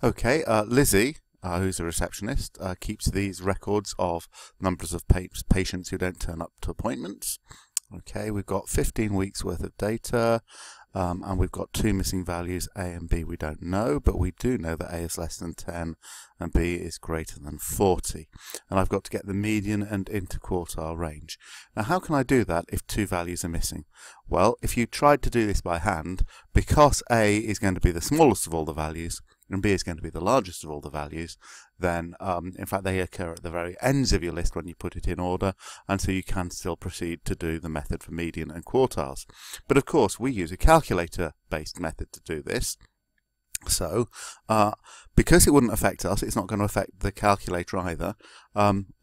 Okay, Lizzie, who's a receptionist, keeps these records of numbers of patients who don't turn up to appointments. Okay, we've got 15 weeks worth of data, and we've got two missing values, A and B we don't know, but we do know that A is less than 10 and B is greater than 40. And I've got to get the median and interquartile range. Now how can I do that if two values are missing? Well, if you tried to do this by hand, because A is going to be the smallest of all the values, and B is going to be the largest of all the values, then in fact they occur at the very ends of your list when you put it in order, and so you can still proceed to do the method for median and quartiles. But of course we use a calculator-based method to do this. So, because it wouldn't affect us, it's not going to affect the calculator either,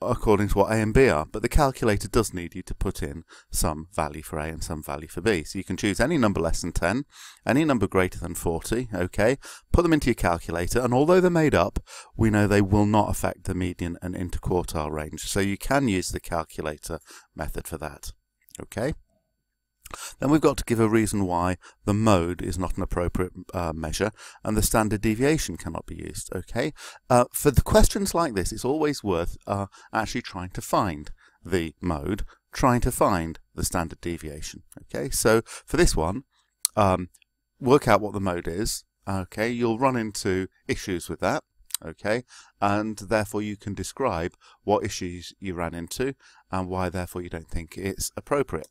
according to what A and B are. But the calculator does need you to put in some value for A and some value for B. So you can choose any number less than 10, any number greater than 40, okay, put them into your calculator, and although they're made up, we know they will not affect the median and interquartile range. So you can use the calculator method for that, okay. Then we've got to give a reason why the mode is not an appropriate measure and the standard deviation cannot be used. Okay, for the questions like this, it's always worth actually trying to find the mode, trying to find the standard deviation. Okay, so for this one, work out what the mode is. Okay, you'll run into issues with that. Okay, and therefore you can describe what issues you ran into and why therefore you don't think it's appropriate.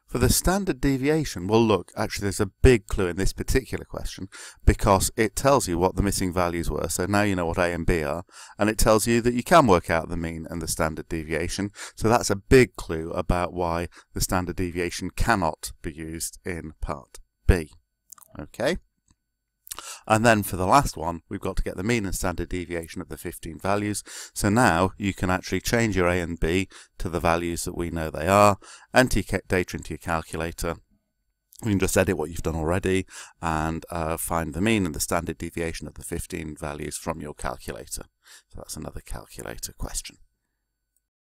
For the standard deviation, well look, actually there's a big clue in this particular question because it tells you what the missing values were, so now you know what A and B are, and it tells you that you can work out the mean and the standard deviation, so that's a big clue about why the standard deviation cannot be used in part B. Okay? And then for the last one, we've got to get the mean and standard deviation of the 15 values. So now you can actually change your A and B to the values that we know they are, enter your data into your calculator. You can just edit what you've done already and find the mean and the standard deviation of the 15 values from your calculator. So that's another calculator question.